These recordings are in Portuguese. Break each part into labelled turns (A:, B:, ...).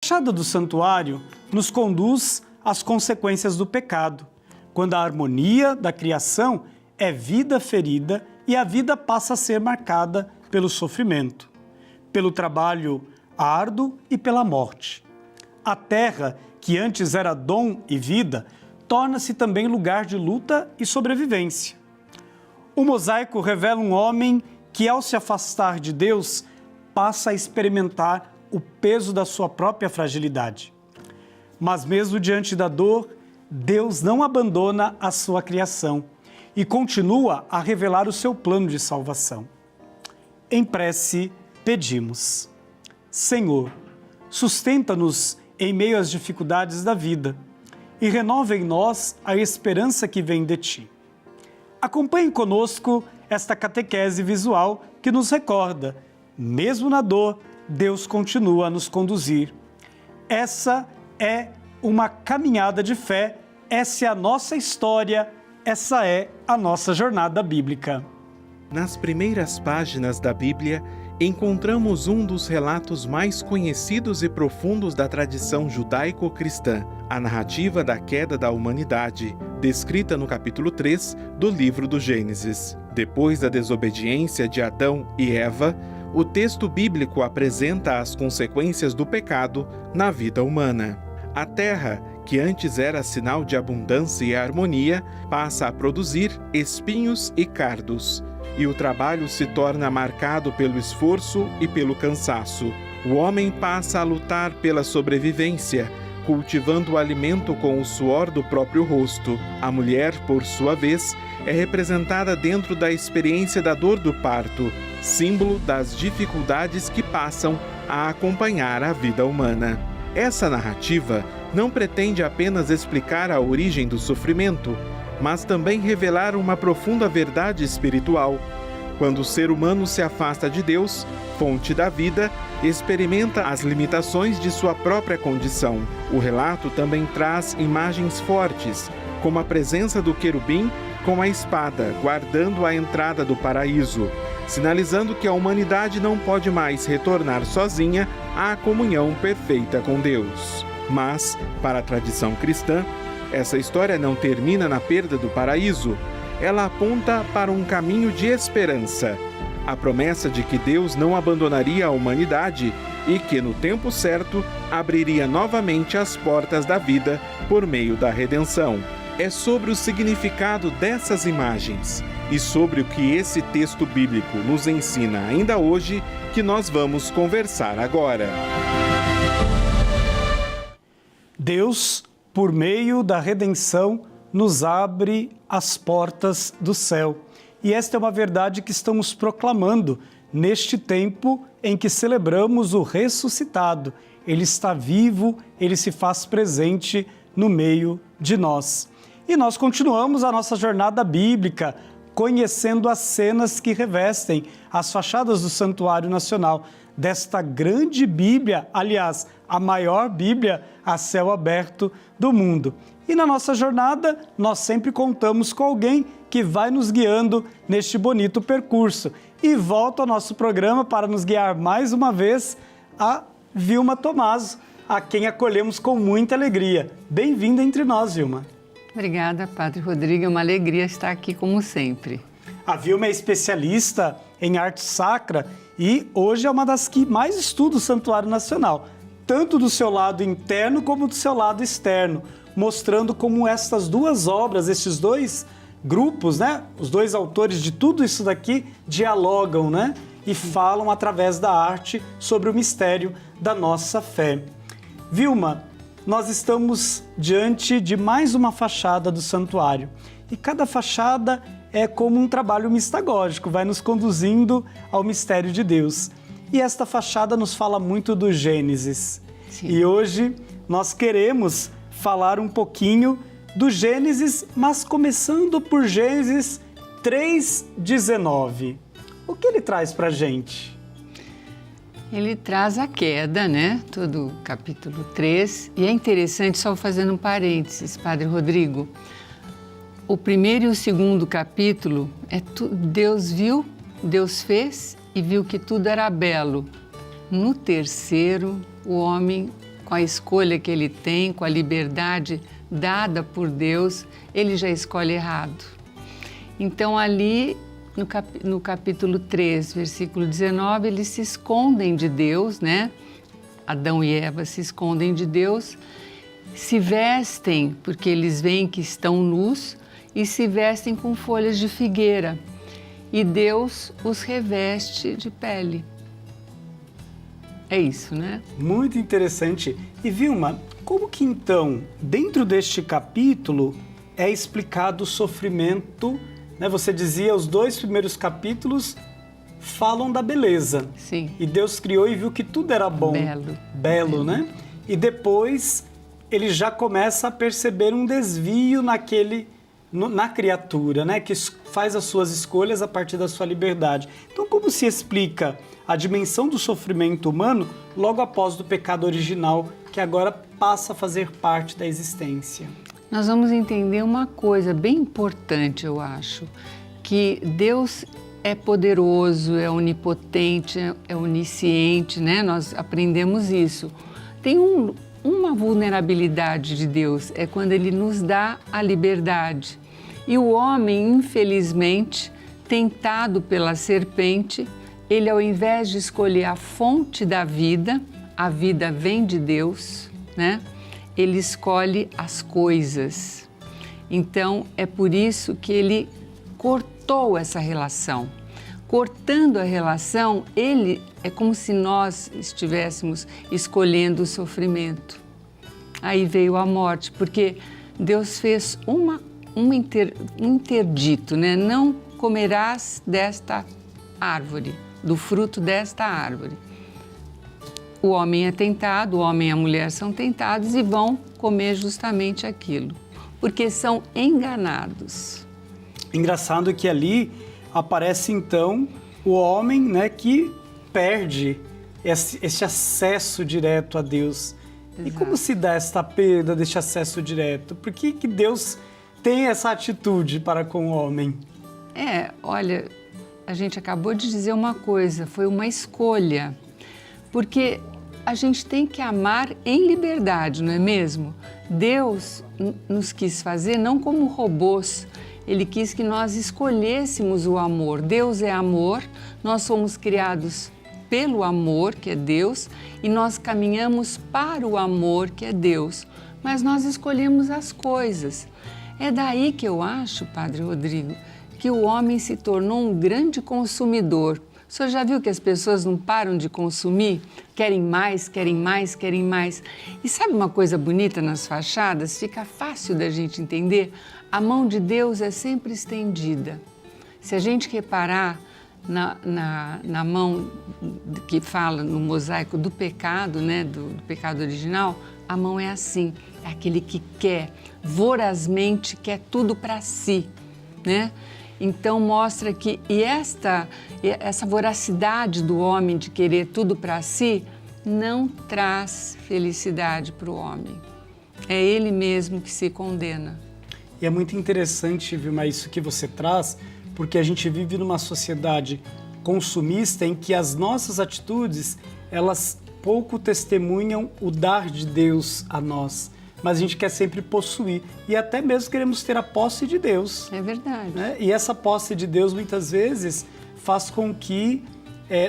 A: fachada do santuário nos conduz às consequências do pecado, quando a harmonia da criação é vida ferida e a vida passa a ser marcada pelo sofrimento, pelo trabalho árduo e pela morte. A terra, que antes era dom e vida, torna-se também lugar de luta e sobrevivência. O mosaico revela um homem que, ao se afastar de Deus, passa a experimentar o peso da sua própria fragilidade. Mas mesmo diante da dor, Deus não abandona a sua criação e continua a revelar o seu plano de salvação. Em prece, pedimos: Senhor, sustenta-nos em meio às dificuldades da vida e renova em nós a esperança que vem de Ti. Acompanhe conosco esta catequese visual que nos recorda, mesmo na dor, Deus continua a nos conduzir. Essa é uma caminhada de fé, essa é a nossa história, essa é a nossa jornada bíblica.
B: Nas primeiras páginas da Bíblia, encontramos um dos relatos mais conhecidos e profundos da tradição judaico-cristã, a narrativa da queda da humanidade, descrita no capítulo 3 do livro do Gênesis. Depois da desobediência de Adão e Eva, o texto bíblico apresenta as consequências do pecado na vida humana. A terra, que antes era sinal de abundância e harmonia, passa a produzir espinhos e cardos, e o trabalho se torna marcado pelo esforço e pelo cansaço. O homem passa a lutar pela sobrevivência, cultivando o alimento com o suor do próprio rosto. A mulher, por sua vez, é representada dentro da experiência da dor do parto, símbolo das dificuldades que passam a acompanhar a vida humana. Essa narrativa não pretende apenas explicar a origem do sofrimento, mas também revelar uma profunda verdade espiritual. Quando o ser humano se afasta de Deus, fonte da vida, experimenta as limitações de sua própria condição. O relato também traz imagens fortes, como a presença do querubim com a espada, guardando a entrada do paraíso, sinalizando que a humanidade não pode mais retornar sozinha à comunhão perfeita com Deus. Mas, para a tradição cristã, essa história não termina na perda do paraíso. Ela aponta para um caminho de esperança, a promessa de que Deus não abandonaria a humanidade e que, no tempo certo, abriria novamente as portas da vida por meio da redenção. É sobre o significado dessas imagens e sobre o que esse texto bíblico nos ensina ainda hoje que nós vamos conversar agora.
A: Deus, por meio da redenção, nos abre as portas do céu. E esta é uma verdade que estamos proclamando neste tempo em que celebramos o ressuscitado. Ele está vivo, ele se faz presente no meio de nós. E nós continuamos a nossa jornada bíblica, conhecendo as cenas que revestem as fachadas do Santuário Nacional, desta grande Bíblia, aliás, a maior Bíblia a céu aberto do mundo. E na nossa jornada, nós sempre contamos com alguém que vai nos guiando neste bonito percurso. E volto ao nosso programa para nos guiar mais uma vez a Vilma Tomaso, a quem acolhemos com muita alegria. Bem-vinda entre nós, Vilma.
C: Obrigada, Padre Rodrigo. É uma alegria estar aqui como sempre.
A: A Vilma é especialista em arte sacra e hoje é uma das que mais estuda o Santuário Nacional, tanto do seu lado interno como do seu lado externo, mostrando como estas duas obras, estes dois grupos, né, os dois autores de tudo isso daqui dialogam, né, e falam através da arte sobre o mistério da nossa fé. Vilma, nós estamos diante de mais uma fachada do santuário e cada fachada é como um trabalho mistagógico, vai nos conduzindo ao mistério de Deus. E esta fachada nos fala muito do Gênesis. Sim. E hoje nós queremos falar um pouquinho do Gênesis, mas começando por Gênesis 3:19. O que ele traz para a gente?
C: Ele traz a queda, né? Todo o capítulo 3. E é interessante, só fazendo um parênteses, Padre Rodrigo, o primeiro e o segundo capítulo, Deus viu, Deus fez e viu que tudo era belo. No terceiro, o homem com a escolha que ele tem, com a liberdade dada por Deus, ele já escolhe errado. Então ali no capítulo 3, versículo 19, eles se escondem de Deus, né? Adão e Eva se escondem de Deus, se vestem, porque eles veem que estão nus, e se vestem com folhas de figueira. E Deus os reveste de pele. É isso, né?
A: Muito interessante. E Vilma, como que então, dentro deste capítulo, é explicado o sofrimento, né? Você dizia, os 2 primeiros capítulos falam da beleza.
C: Sim.
A: E Deus criou e viu que tudo era bom. Belo, né? E depois ele já começa a perceber um desvio na criatura, né? Que faz as suas escolhas a partir da sua liberdade. Então, como se explica a dimensão do sofrimento humano logo após do pecado original, que agora passa a fazer parte da existência?
C: Nós vamos entender uma coisa bem importante, eu acho, que Deus é poderoso, é onipotente, é onisciente, né? Nós aprendemos isso. Tem uma vulnerabilidade de Deus, é quando Ele nos dá a liberdade. E o homem, infelizmente, tentado pela serpente, ele, ao invés de escolher a fonte da vida, a vida vem de Deus, né? Ele escolhe as coisas. Então, é por isso que ele cortou essa relação. Cortando a relação, é como se nós estivéssemos escolhendo o sofrimento. Aí veio a morte, porque Deus fez um interdito, né? Não comerás desta árvore, do fruto desta árvore. O homem é tentado, o homem e a mulher são tentados e vão comer justamente aquilo, porque são enganados.
A: Engraçado que ali aparece então o homem, né, que perde esse acesso direto a Deus. Exato. E como se dá esta perda deste acesso direto? Por que Deus tem essa atitude para com o homem?
C: Olha, a gente acabou de dizer uma coisa, foi uma escolha. Porque a gente tem que amar em liberdade, não é mesmo? Deus nos quis fazer não como robôs, Ele quis que nós escolhêssemos o amor. Deus é amor, nós somos criados pelo amor, que é Deus, e nós caminhamos para o amor, que é Deus. Mas nós escolhemos as coisas. É daí que eu acho, Padre Rodrigo, que o homem se tornou um grande consumidor. O senhor já viu que as pessoas não param de consumir? Querem mais, querem mais, querem mais. E sabe uma coisa bonita nas fachadas? Fica fácil da gente entender. A mão de Deus é sempre estendida. Se a gente reparar na mão que fala no mosaico do pecado, né, do pecado original, a mão é assim, é aquele que quer, vorazmente quer tudo para si, né? Então mostra que essa voracidade do homem de querer tudo para si não traz felicidade para o homem. É ele mesmo que se condena.
A: E é muito interessante, Vilma, isso que você traz, porque a gente vive numa sociedade consumista em que as nossas atitudes, elas pouco testemunham o dar de Deus a nós. Mas a gente quer sempre possuir e até mesmo queremos ter a posse de Deus.
C: É verdade.
A: Né? E essa posse de Deus muitas vezes faz com que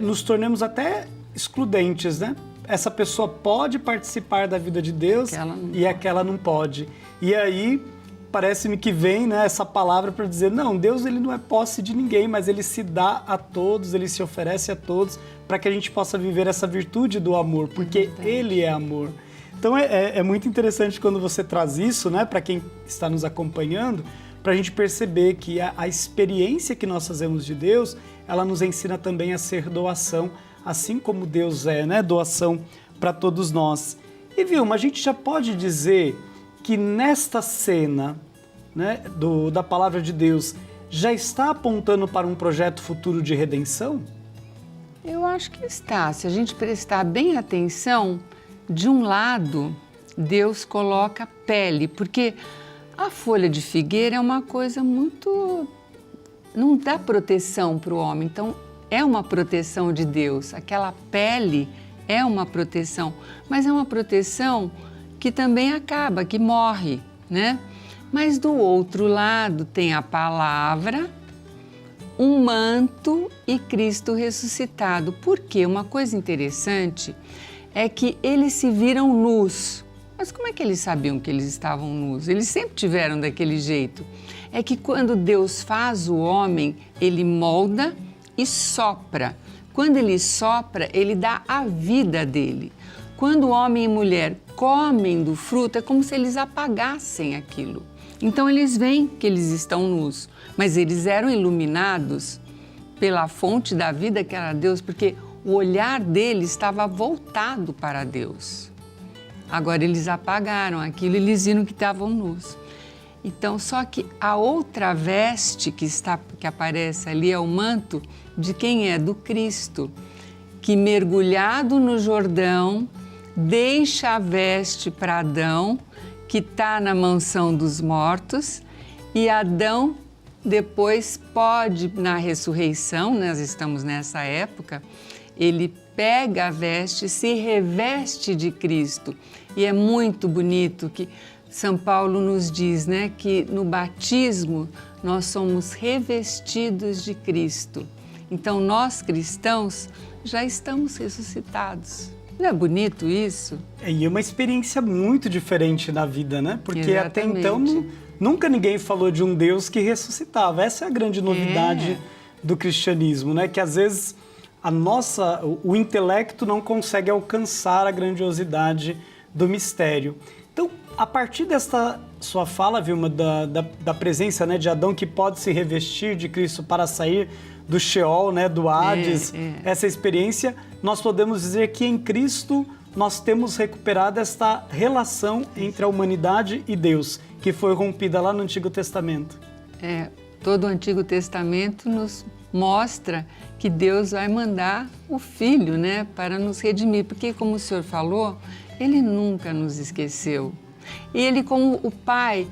A: nos tornemos até excludentes, né? Essa pessoa pode participar da vida de Deus e aquela não pode. E aí parece-me que vem, né, essa palavra para dizer, não, Deus ele não é posse de ninguém, mas ele se dá a todos, ele se oferece a todos para que a gente possa viver essa virtude do amor, porque ele é amor. Então é muito interessante quando você traz isso, né, para quem está nos acompanhando, para a gente perceber que a experiência que nós fazemos de Deus, ela nos ensina também a ser doação, assim como Deus é, né, doação para todos nós. E Vilma, a gente já pode dizer que nesta cena, né, da palavra de Deus, já está apontando para um projeto futuro de redenção?
C: Eu acho que está. Se a gente prestar bem atenção, de um lado, Deus coloca pele, porque a folha de figueira é uma coisa muito... não dá proteção para o homem, então é uma proteção de Deus. Aquela pele é uma proteção, mas é uma proteção que também acaba, que morre, né? Mas do outro lado tem a palavra, um manto e Cristo ressuscitado. Por quê? Uma coisa interessante é que eles se viram nus. Mas como é que eles sabiam que eles estavam nus? Eles sempre tiveram daquele jeito. É que quando Deus faz o homem, ele molda e sopra. Quando ele sopra, ele dá a vida dele. Quando homem e mulher comem do fruto, é como se eles apagassem aquilo. Então eles veem que eles estão nus, mas eles eram iluminados pela fonte da vida que era Deus, porque o olhar deles estava voltado para Deus. Agora eles apagaram aquilo e eles viram que estavam nus. Então, só que a outra veste que aparece ali é o manto de quem é? Do Cristo, que mergulhado no Jordão, deixa a veste para Adão, que está na mansão dos mortos, e Adão depois pode, na ressurreição, nós estamos nessa época, ele pega a veste, se reveste de Cristo. E é muito bonito que São Paulo nos diz, né, que no batismo nós somos revestidos de Cristo. Então nós cristãos já estamos ressuscitados. Não é bonito isso?
A: E é uma experiência muito diferente na vida, né? Porque
C: Exatamente.
A: Até então nunca ninguém falou de um Deus que ressuscitava. Essa é a grande novidade do cristianismo, né? Que às vezes o intelecto não consegue alcançar a grandiosidade do mistério. Então, a partir desta sua fala, Vilma, da presença, né, de Adão que pode se revestir de Cristo para sair do Sheol, né, do Hades, essa experiência, nós podemos dizer que em Cristo nós temos recuperado esta relação entre a humanidade e Deus, que foi rompida lá no Antigo Testamento.
C: Todo o Antigo Testamento nos mostra que Deus vai mandar o Filho, né, para nos redimir, porque, como o senhor falou, Ele nunca nos esqueceu. E Ele, como o pai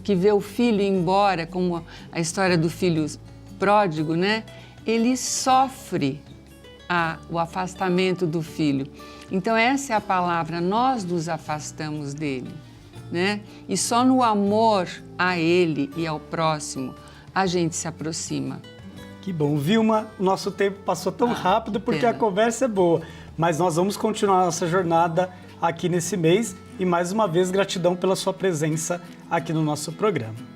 C: que vê o filho ir embora, como a história do filho pródigo, né, Ele sofre o afastamento do filho. Então essa é a palavra, nós nos afastamos dele, né? E só no amor a ele e ao próximo a gente se aproxima.
A: Que bom. Vilma, o nosso tempo passou tão rápido porque a conversa é boa, mas nós vamos continuar nossa jornada aqui nesse mês e mais uma vez gratidão pela sua presença aqui no nosso programa.